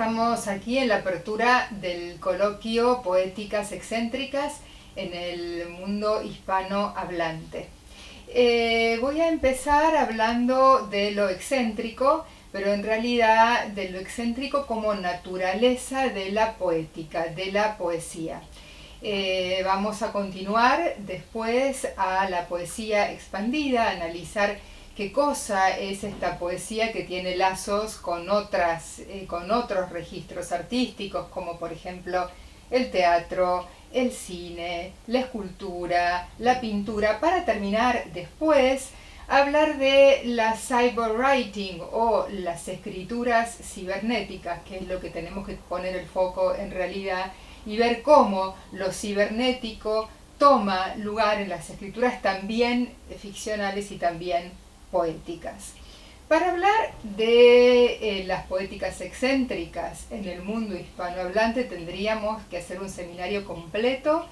encontramos aquí en la apertura del coloquio Poéticas Excéntricas en el mundo hispanohablante. Voy a empezar hablando de lo excéntrico, pero en realidad de lo excéntrico como naturaleza de la poética, de la poesía. Vamos a continuar después a la poesía expandida, a analizar qué cosa es esta poesía que tiene lazos con otros registros artísticos, como por ejemplo el teatro, el cine, la escultura, la pintura, para terminar después a hablar de la cyberwriting o las escrituras cibernéticas, que es lo que tenemos que poner el foco en realidad, y ver cómo lo cibernético toma lugar en las escrituras también ficcionales y también poéticas. Para hablar de las poéticas excéntricas en el mundo hispanohablante tendríamos que hacer un seminario completo,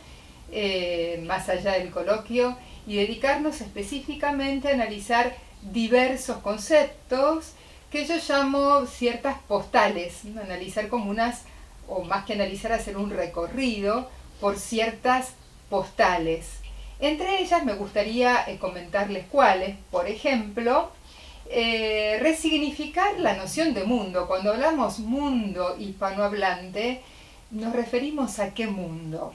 más allá del coloquio, y dedicarnos específicamente a analizar diversos conceptos que yo llamo ciertas postales, ¿no? Analizar como unas, o más que analizar, hacer un recorrido por ciertas postales. Entre ellas me gustaría comentarles cuáles. Por ejemplo, resignificar la noción de mundo. Cuando hablamos mundo hispanohablante, nos referimos a qué mundo.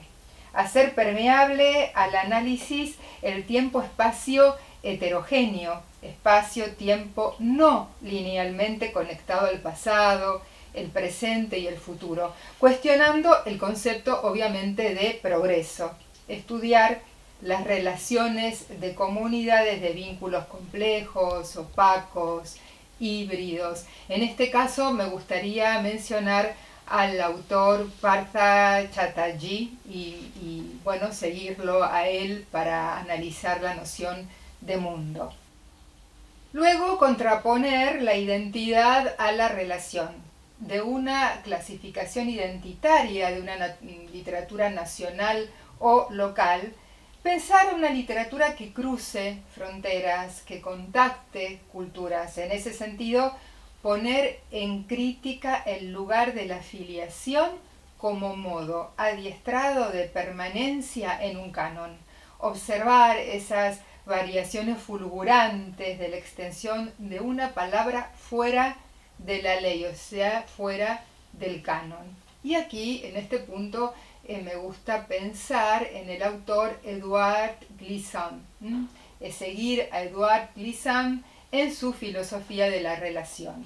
Hacer permeable al análisis el tiempo-espacio heterogéneo, espacio-tiempo no linealmente conectado al pasado, el presente y el futuro, cuestionando el concepto obviamente de progreso. Estudiar las relaciones de comunidades de vínculos complejos, opacos, híbridos. En este caso me gustaría mencionar al autor Partha Chatterjee y bueno, seguirlo a él para analizar la noción de mundo. Luego, contraponer la identidad a la relación, de una clasificación identitaria de una literatura nacional o local, pensar una literatura que cruce fronteras, que contacte culturas. En ese sentido, poner en crítica el lugar de la filiación como modo adiestrado de permanencia en un canon. Observar esas variaciones fulgurantes de la extensión de una palabra fuera de la ley, o sea, fuera del canon. Y aquí, en este punto, me gusta pensar en el autor Édouard Glissant, seguir a Édouard Glissant en su filosofía de la relación.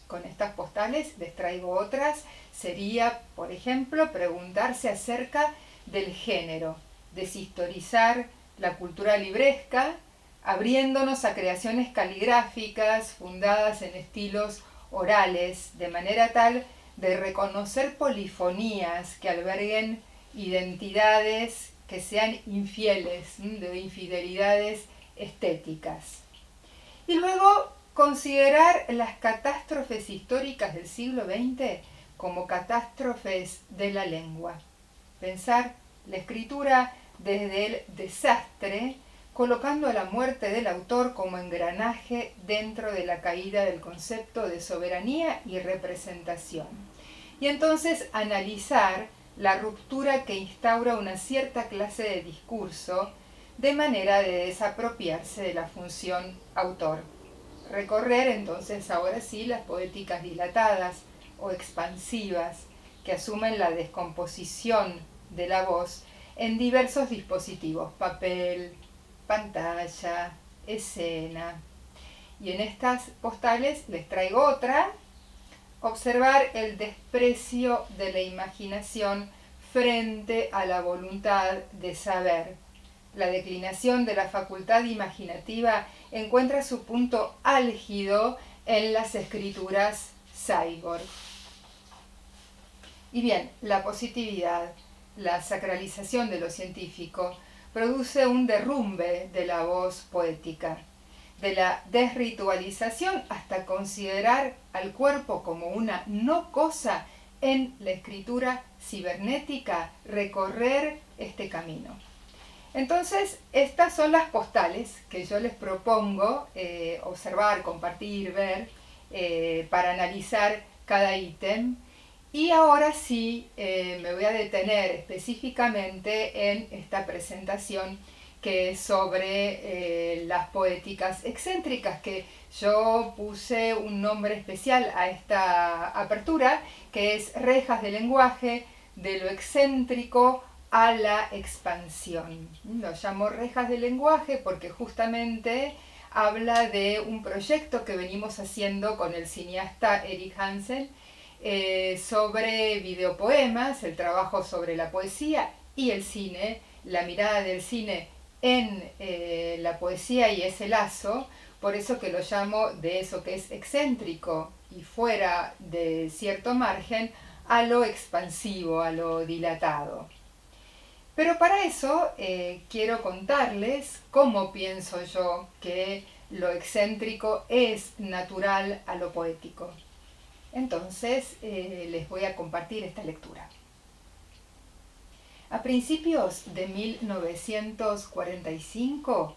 Con estas postales les traigo otras. Sería, por ejemplo, preguntarse acerca del género, deshistorizar la cultura libresca, abriéndonos a creaciones caligráficas fundadas en estilos orales, de manera tal de reconocer polifonías que alberguen identidades que sean infieles, de infidelidades estéticas. Y luego considerar las catástrofes históricas del siglo XX como catástrofes de la lengua. Pensar la escritura desde el desastre, colocando a la muerte del autor como engranaje dentro de la caída del concepto de soberanía y representación. Y entonces analizar la ruptura que instaura una cierta clase de discurso de manera de desapropiarse de la función autor. Recorrer entonces ahora sí las poéticas dilatadas o expansivas que asumen la descomposición de la voz en diversos dispositivos, papel, pantalla, escena. Y en estas postales les traigo otra: observar el desprecio de la imaginación frente a la voluntad de saber. La declinación de la facultad imaginativa encuentra su punto álgido en las escrituras cyborg. Y bien, la positividad, la sacralización de lo científico, produce un derrumbe de la voz poética, de la desritualización hasta considerar al cuerpo como una no cosa en la escritura cibernética, recorrer este camino. Entonces, estas son las postales que yo les propongo observar, compartir, ver, para analizar cada ítem. Y ahora sí me voy a detener específicamente en esta presentación que es sobre las poéticas excéntricas, que yo puse un nombre especial a esta apertura, que es Rejas de lenguaje, de lo excéntrico a la expansión. Lo llamo Rejas de lenguaje porque justamente habla de un proyecto que venimos haciendo con el cineasta Erik Hansen, sobre videopoemas, el trabajo sobre la poesía y el cine, la mirada del cine en la poesía y ese lazo, por eso que lo llamo de eso que es excéntrico y fuera de cierto margen a lo expansivo, a lo dilatado. Pero para eso quiero contarles cómo pienso yo que lo excéntrico es natural a lo poético. Entonces les voy a compartir esta lectura. A principios de 1945,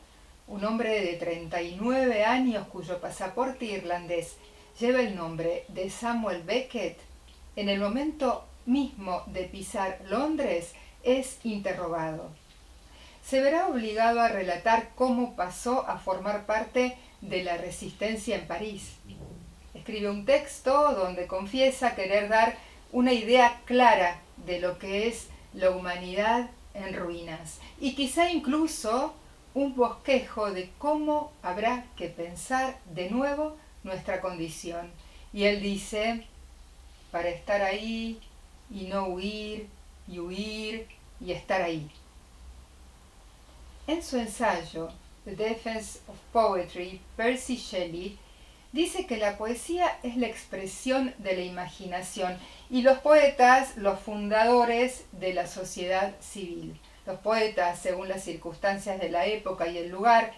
un hombre de 39 años cuyo pasaporte irlandés lleva el nombre de Samuel Beckett, en el momento mismo de pisar Londres, es interrogado. Se verá obligado a relatar cómo pasó a formar parte de la resistencia en París. Escribe un texto donde confiesa querer dar una idea clara de lo que es la humanidad en ruinas y quizá incluso un bosquejo de cómo habrá que pensar de nuevo nuestra condición. Y él dice, para estar ahí y no huir y estar ahí. En su ensayo The Defense of Poetry, Percy Shelley dice que la poesía es la expresión de la imaginación y los poetas, los fundadores de la sociedad civil. Los poetas, según las circunstancias de la época y el lugar,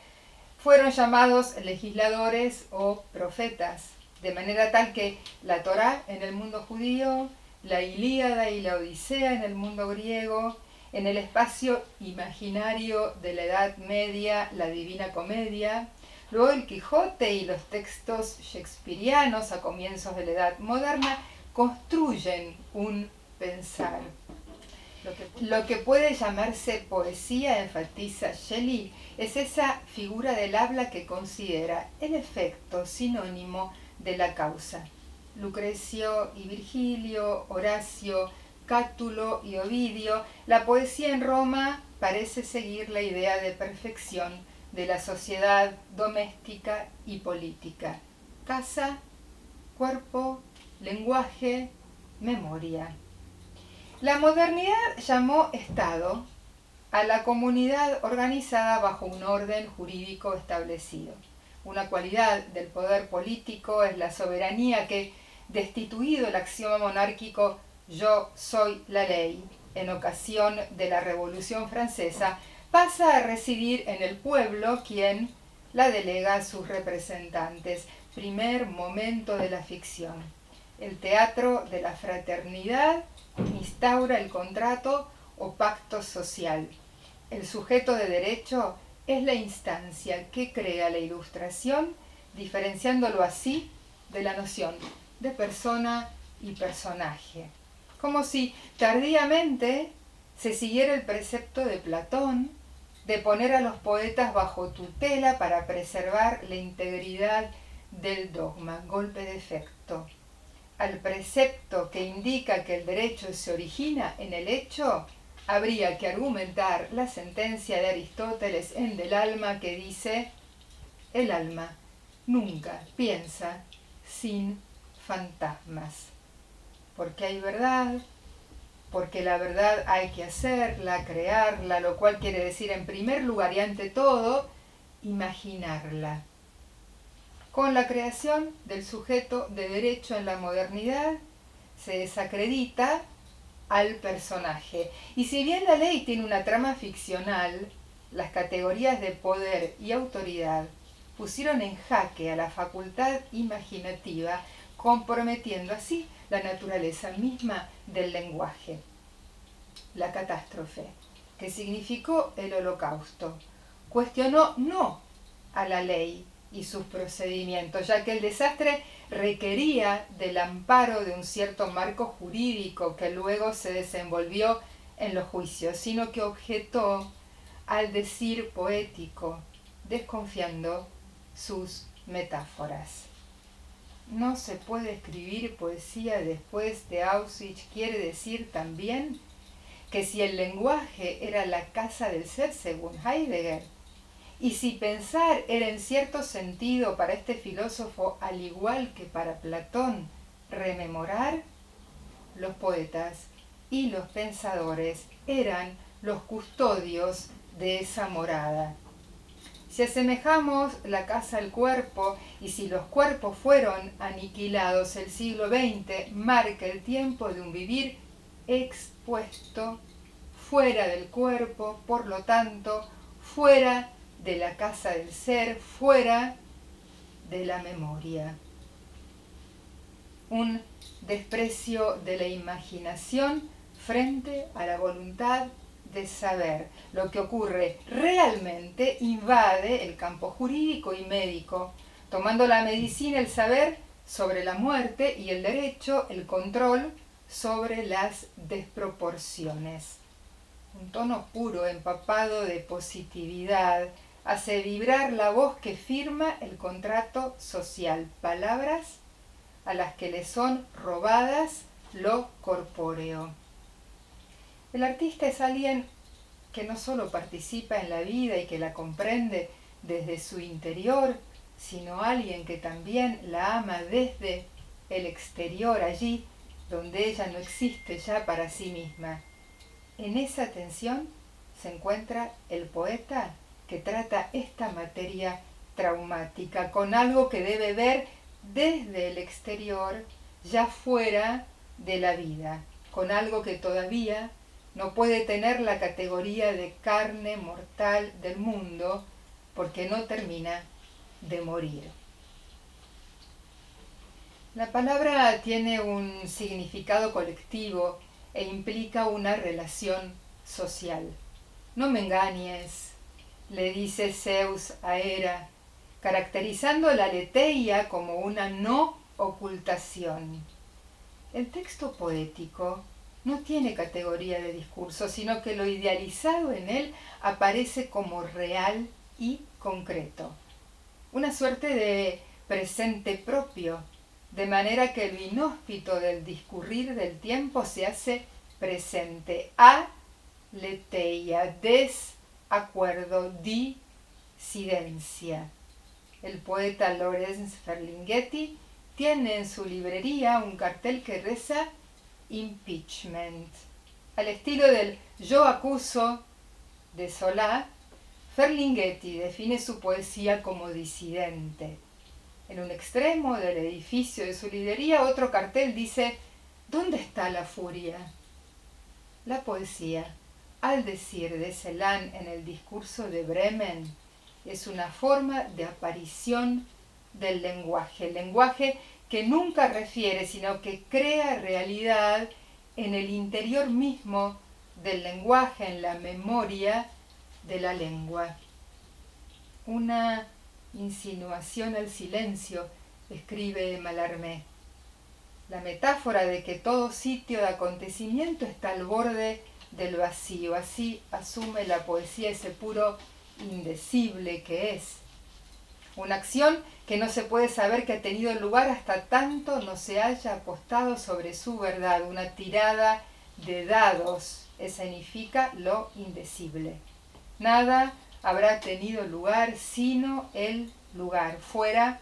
fueron llamados legisladores o profetas, de manera tal que la Torá en el mundo judío, la Ilíada y la Odisea en el mundo griego, en el espacio imaginario de la Edad Media, la Divina Comedia, luego el Quijote y los textos shakespearianos a comienzos de la Edad Moderna construyen un pensar. Lo que puede llamarse poesía, enfatiza Shelley, es esa figura del habla que considera el efecto sinónimo de la causa. Lucrecio y Virgilio, Horacio, Cátulo y Ovidio, la poesía en Roma parece seguir la idea de perfección de la sociedad doméstica y política. Casa, cuerpo, lenguaje, memoria. La modernidad llamó Estado a la comunidad organizada bajo un orden jurídico establecido. Una cualidad del poder político es la soberanía que, destituido el axioma monárquico yo soy la ley, en ocasión de la Revolución Francesa, pasa a residir en el pueblo, quien la delega a sus representantes. Primer momento de la ficción. El teatro de la fraternidad instaura el contrato o pacto social. El sujeto de derecho es la instancia que crea la ilustración, diferenciándolo así de la noción de persona y personaje. Como si tardíamente se siguiera el precepto de Platón de poner a los poetas bajo tutela para preservar la integridad del dogma, golpe de efecto. Al precepto que indica que el derecho se origina en el hecho, habría que argumentar la sentencia de Aristóteles en Del Alma que dice: el alma nunca piensa sin fantasmas. Porque hay verdad, porque la verdad hay que hacerla, crearla, lo cual quiere decir en primer lugar y ante todo, imaginarla. Con la creación del sujeto de derecho en la modernidad, se desacredita al personaje. Y si bien la ley tiene una trama ficcional, las categorías de poder y autoridad pusieron en jaque a la facultad imaginativa, comprometiendo así la naturaleza misma del lenguaje. La catástrofe, que significó el holocausto, cuestionó no a la ley, y sus procedimientos, ya que el desastre requería del amparo de un cierto marco jurídico que luego se desenvolvió en los juicios, sino que objetó al decir poético, desconfiando sus metáforas. No se puede escribir poesía después de Auschwitz quiere decir también que si el lenguaje era la casa del ser según Heidegger, y si pensar era en cierto sentido para este filósofo al igual que para Platón rememorar, los poetas y los pensadores eran los custodios de esa morada. Si asemejamos la casa al cuerpo y si los cuerpos fueron aniquilados, el siglo XX marca el tiempo de un vivir expuesto, fuera del cuerpo, por lo tanto, fuera de la casa del ser, fuera de la memoria. Un desprecio de la imaginación frente a la voluntad de saber. Lo que ocurre realmente invade el campo jurídico y médico, tomando la medicina el saber sobre la muerte y el derecho el control sobre las desproporciones. Un tono puro, empapado de positividad, hace vibrar la voz que firma el contrato social, palabras a las que le son robadas lo corpóreo. El artista es alguien que no solo participa en la vida y que la comprende desde su interior, sino alguien que también la ama desde el exterior, allí donde ella no existe ya para sí misma. En esa tensión se encuentra el poeta que trata esta materia traumática con algo que debe ver desde el exterior, ya fuera de la vida, con algo que todavía no puede tener la categoría de carne mortal del mundo porque no termina de morir. La palabra tiene un significado colectivo e implica una relación social. No me engañes, le dice Zeus a Hera, caracterizando la aletheia como una no ocultación. El texto poético no tiene categoría de discurso, sino que lo idealizado en él aparece como real y concreto. Una suerte de presente propio, de manera que lo inhóspito del discurrir del tiempo se hace presente. Aletheia, desacuerdo, disidencia. El poeta Lorenz Ferlinghetti tiene en su librería un cartel que reza impeachment. Al estilo del yo acuso de Solá, Ferlinghetti define su poesía como disidente. En un extremo del edificio de su librería, otro cartel dice: ¿dónde está la furia? La poesía, al decir de Celan en el discurso de Bremen, es una forma de aparición del lenguaje. El lenguaje que nunca refiere, sino que crea realidad en el interior mismo del lenguaje, en la memoria de la lengua. Una insinuación al silencio, escribe Mallarmé. La metáfora de que todo sitio de acontecimiento está al borde del vacío, así asume la poesía ese puro indecible que es. Una acción que no se puede saber que ha tenido lugar hasta tanto no se haya apostado sobre su verdad. Una tirada de dados escenifica lo indecible. Nada habrá tenido lugar sino el lugar, fuera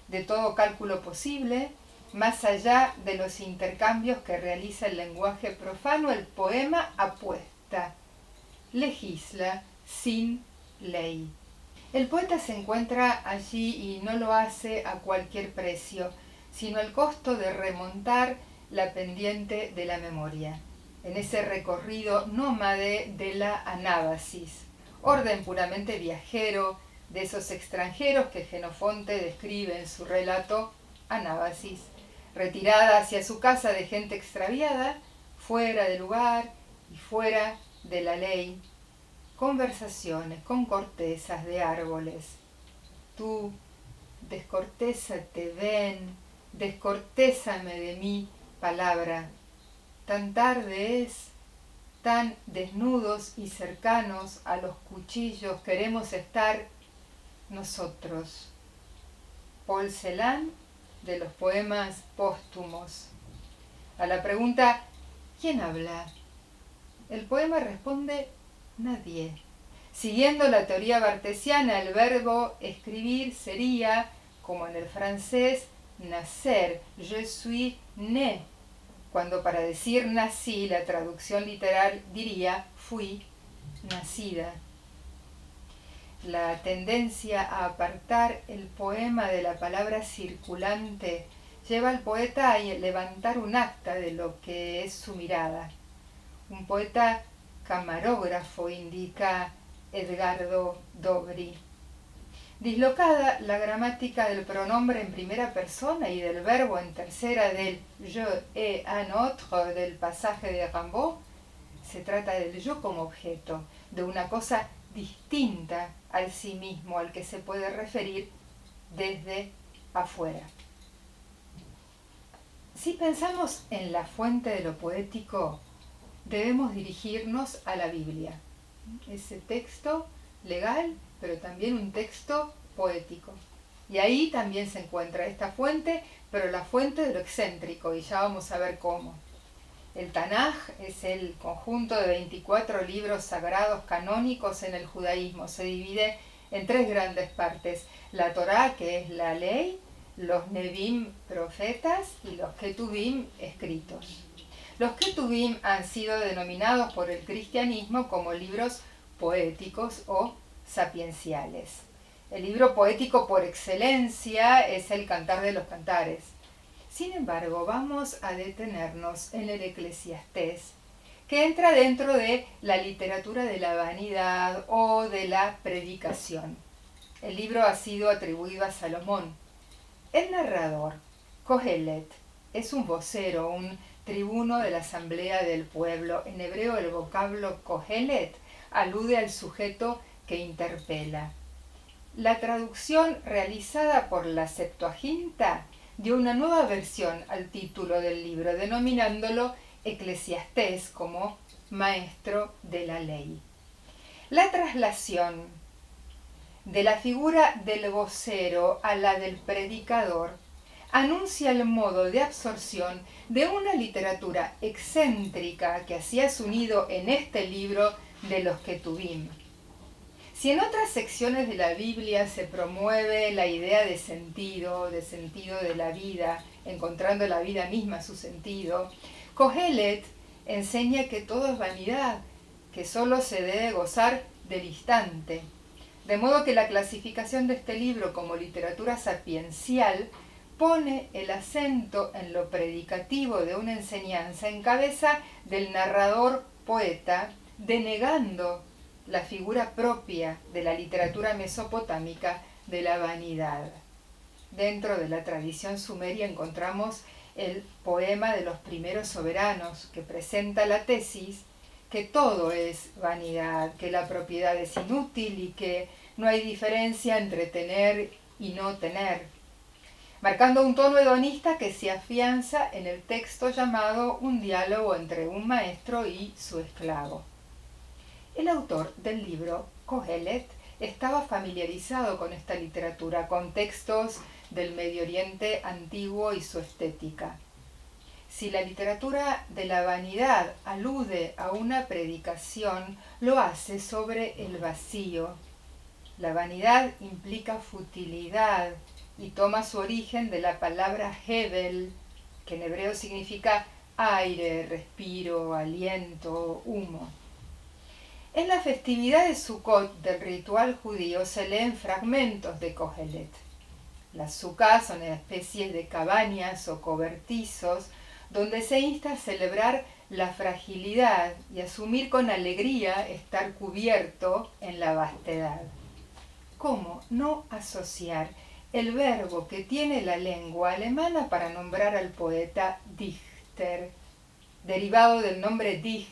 de todo cálculo posible, más allá de los intercambios que realiza el lenguaje profano. El poema apuesta, legisla sin ley. El poeta se encuentra allí y no lo hace a cualquier precio, sino al costo de remontar la pendiente de la memoria, en ese recorrido nómade de la anábasis, orden puramente viajero de esos extranjeros que Jenofonte describe en su relato Anábasis, retirada hacia su casa de gente extraviada, fuera de lugar y fuera de la ley. Conversaciones con cortezas de árboles. Tú descortésate, ven, descortésame de mí, palabra. Tan tarde es, tan desnudos y cercanos a los cuchillos queremos estar nosotros. Paul Celan, de los poemas póstumos. A la pregunta ¿quién habla?, el poema responde nadie. Siguiendo la teoría bartesiana, el verbo escribir sería, como en el francés, nacer, je suis né, cuando para decir nací la traducción literal diría fui nacida. La tendencia a apartar el poema de la palabra circulante lleva al poeta a levantar un acta de lo que es su mirada. Un poeta camarógrafo, indica Edgardo Dobry. Dislocada la gramática del pronombre en primera persona y del verbo en tercera del je et un autre del pasaje de Rimbaud, se trata del yo como objeto, de una cosa distinta al sí mismo, al que se puede referir desde afuera. Si pensamos en la fuente de lo poético, debemos dirigirnos a la Biblia, ese texto legal, pero también un texto poético. Y ahí también se encuentra esta fuente, pero la fuente de lo excéntrico, y ya vamos a ver cómo. El Tanaj es el conjunto de 24 libros sagrados canónicos en el judaísmo. Se divide en 3 grandes partes: la Torá, que es la ley, los Nevim, profetas, y los Ketuvim, escritos. Los Ketuvim han sido denominados por el cristianismo como libros poéticos o sapienciales. El libro poético por excelencia es el Cantar de los Cantares. Sin embargo, vamos a detenernos en el Eclesiastés, que entra dentro de la literatura de la vanidad o de la predicación. El libro ha sido atribuido a Salomón. El narrador, Kohelet, es un vocero, un tribuno de la asamblea del pueblo. En hebreo el vocablo Kohelet alude al sujeto que interpela. La traducción realizada por la Septuaginta dio una nueva versión al título del libro, denominándolo Eclesiastés, como maestro de la ley. La traslación de la figura del vocero a la del predicador anuncia el modo de absorción de una literatura excéntrica que hacía su nido en este libro de los Ketuvim. Si en otras secciones de la Biblia se promueve la idea de sentido de la vida, encontrando la vida misma su sentido, Kohelet enseña que todo es vanidad, que solo se debe gozar del instante. De modo que la clasificación de este libro como literatura sapiencial pone el acento en lo predicativo de una enseñanza en cabeza del narrador poeta, denegando la figura propia de la literatura mesopotámica de la vanidad. Dentro de la tradición sumeria encontramos el poema de los primeros soberanos, que presenta la tesis que todo es vanidad, que la propiedad es inútil y que no hay diferencia entre tener y no tener, marcando un tono hedonista que se afianza en el texto llamado Un diálogo entre un maestro y su esclavo. El autor del libro, Kohelet, estaba familiarizado con esta literatura, con textos del Medio Oriente antiguo y su estética. Si la literatura de la vanidad alude a una predicación, lo hace sobre el vacío. La vanidad implica futilidad y toma su origen de la palabra Hebel, que en hebreo significa aire, respiro, aliento, humo. En la festividad de Sukkot del ritual judío se leen fragmentos de Kohelet. Las sukkah son especies de cabañas o cobertizos donde se insta a celebrar la fragilidad y asumir con alegría estar cubierto en la vastedad. ¿Cómo no asociar el verbo que tiene la lengua alemana para nombrar al poeta Dichter, derivado del nombre Dicht,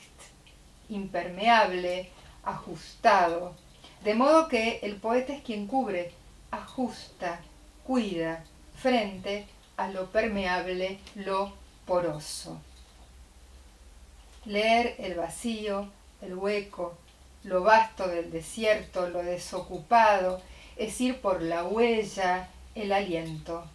impermeable, ajustado, de modo que el poeta es quien cubre, ajusta cuida frente a lo permeable, lo poroso. Leer el vacío, el hueco, lo vasto del desierto, lo desocupado, es ir por la huella, el aliento.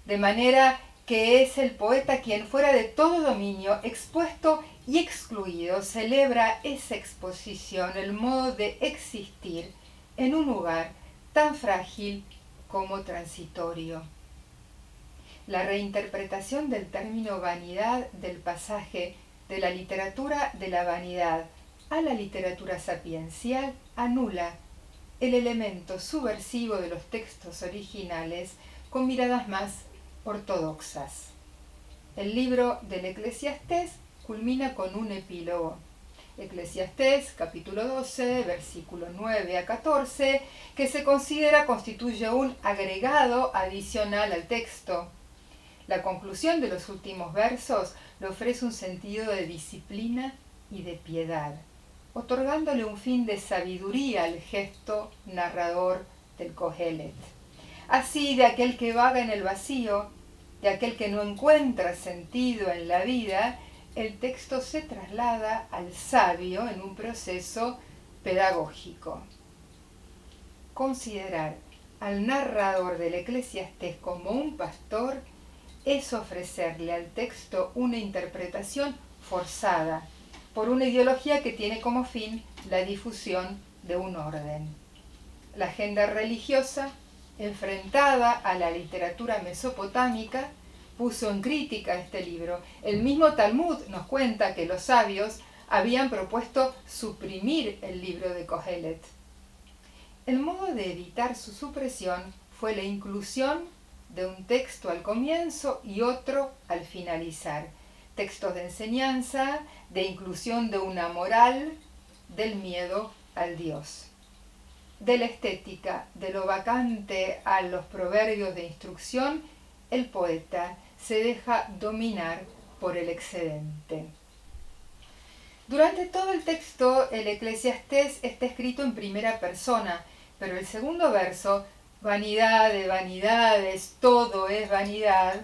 De manera que es el poeta quien, fuera de todo dominio, expuesto y excluido, celebra esa exposición, el modo de existir en un lugar tan frágil como transitorio. La reinterpretación del término vanidad del pasaje de la literatura de la vanidad a la literatura sapiencial anula el elemento subversivo de los textos originales con miradas más ortodoxas. El libro del Eclesiastés culmina con un epílogo. Eclesiastés, capítulo 12, versículo 9 a 14, que se considera constituye un agregado adicional al texto. La conclusión de los últimos versos le ofrece un sentido de disciplina y de piedad, otorgándole un fin de sabiduría al gesto narrador del Kohelet. Así, de aquel que vaga en el vacío, de aquel que no encuentra sentido en la vida, el texto se traslada al sabio en un proceso pedagógico. Considerar al narrador del Eclesiastés como un pastor es ofrecerle al texto una interpretación forzada por una ideología que tiene como fin la difusión de un orden. La agenda religiosa, enfrentada a la literatura mesopotámica, puso en crítica este libro. El mismo Talmud nos cuenta que los sabios habían propuesto suprimir el libro de Kohelet. El modo de evitar su supresión fue la inclusión de un texto al comienzo y otro al finalizar. Textos de enseñanza, de inclusión de una moral, del miedo al Dios. De la estética, de lo vacante a los proverbios de instrucción, el poeta se deja dominar por el excedente. Durante todo el texto, el Eclesiastés está escrito en primera persona, pero el segundo verso, vanidad de vanidades, todo es vanidad,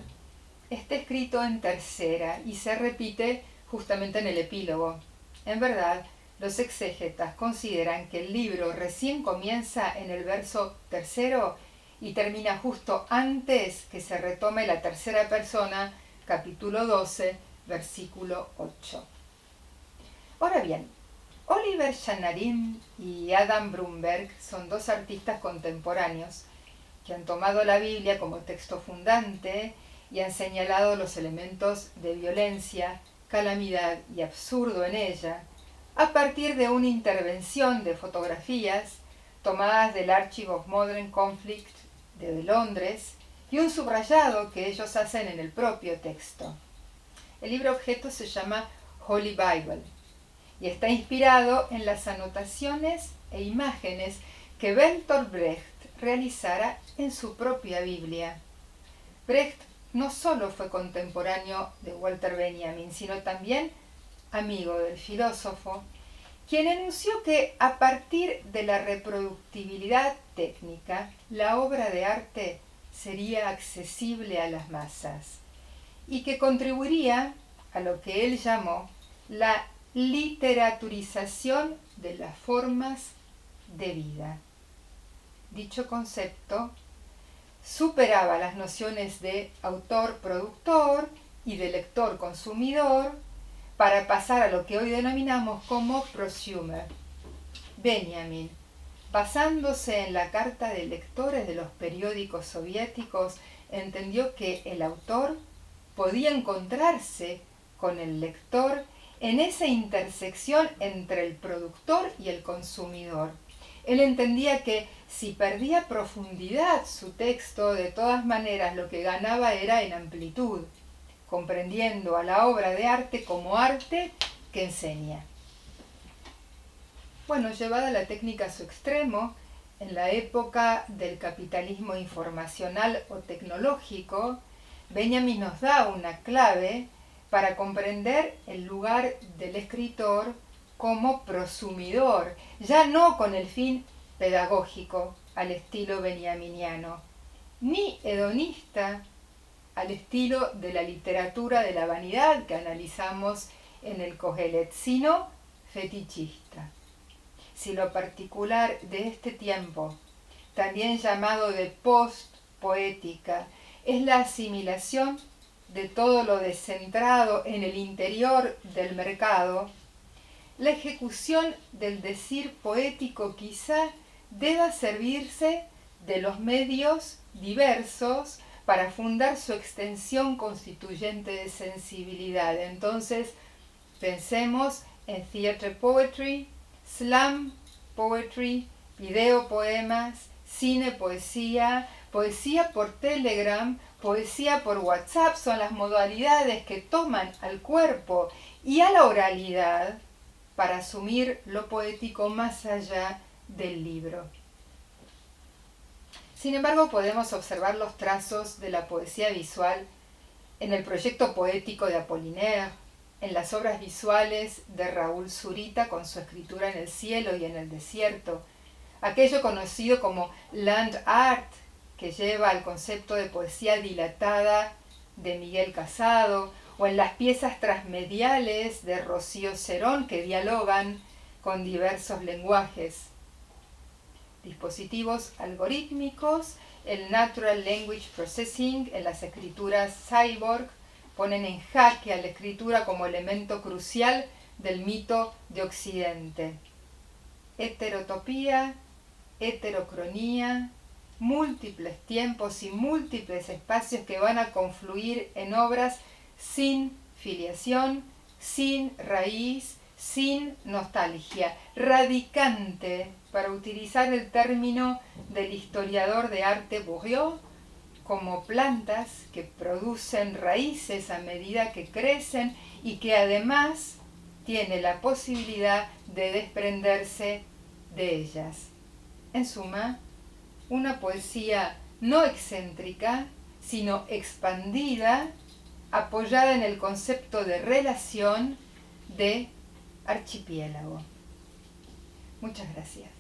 está escrito en tercera y se repite justamente en el epílogo. En verdad, los exégetas consideran que el libro recién comienza en el verso tercero y termina justo antes que se retome la tercera persona, capítulo 12, versículo 8. Ahora bien, Oliver Shanarim y Adam Brumberg son dos artistas contemporáneos que han tomado la Biblia como texto fundante y han señalado los elementos de violencia, calamidad y absurdo en ella, a partir de una intervención de fotografías tomadas del Archive of Modern Conflict de Londres y un subrayado que ellos hacen en el propio texto. El libro objeto se llama Holy Bible y está inspirado en las anotaciones e imágenes que Bertolt Brecht realizara en su propia Biblia. Brecht no solo fue contemporáneo de Walter Benjamin, sino también amigo del filósofo, quien enunció que a partir de la reproductibilidad técnica, la obra de arte sería accesible a las masas y que contribuiría a lo que él llamó la literaturización de las formas de vida. Dicho concepto superaba las nociones de autor-productor y de lector-consumidor para pasar a lo que hoy denominamos como prosumer. Benjamin, basándose en la carta de lectores de los periódicos soviéticos, entendió que el autor podía encontrarse con el lector en esa intersección entre el productor y el consumidor. Él entendía que si perdía profundidad su texto, de todas maneras lo que ganaba era en amplitud, comprendiendo a la obra de arte como arte que enseña. Bueno, llevada la técnica a su extremo, en la época del capitalismo informacional o tecnológico, Benjamin nos da una clave para comprender el lugar del escritor como prosumidor, ya no con el fin pedagógico al estilo benjaminiano. ni hedonista al estilo de la literatura de la vanidad que analizamos en el Kohelet, sino fetichista. Si lo particular de este tiempo, también llamado de post-poética, es la asimilación de todo lo descentrado en el interior del mercado, la ejecución del decir poético quizá deba servirse de los medios diversos para fundar su extensión constituyente de sensibilidad. Entonces, pensemos en theater poetry, slam poetry, video poemas, cine poesía, poesía por Telegram, poesía por WhatsApp, son las modalidades que toman al cuerpo y a la oralidad para asumir lo poético más allá del libro. Sin embargo, podemos observar los trazos de la poesía visual en el proyecto poético de Apollinaire, en las obras visuales de Raúl Zurita con su escritura en el cielo y en el desierto, aquello conocido como land art, que lleva al concepto de poesía dilatada de Miguel Casado, o en las piezas transmediales de Rocío Cerón que dialogan con diversos lenguajes. Dispositivos algorítmicos, el Natural Language Processing en las escrituras cyborg ponen en jaque a la escritura como elemento crucial del mito de Occidente. Heterotopía, heterocronía, múltiples tiempos y múltiples espacios que van a confluir en obras sin filiación, sin raíz, sin nostalgia, radicante, para utilizar el término del historiador de arte Bourriaud, como plantas que producen raíces a medida que crecen y que además tiene la posibilidad de desprenderse de ellas. En suma, una poesía no excéntrica, sino expandida, apoyada en el concepto de relación de archipiélago. Muchas gracias.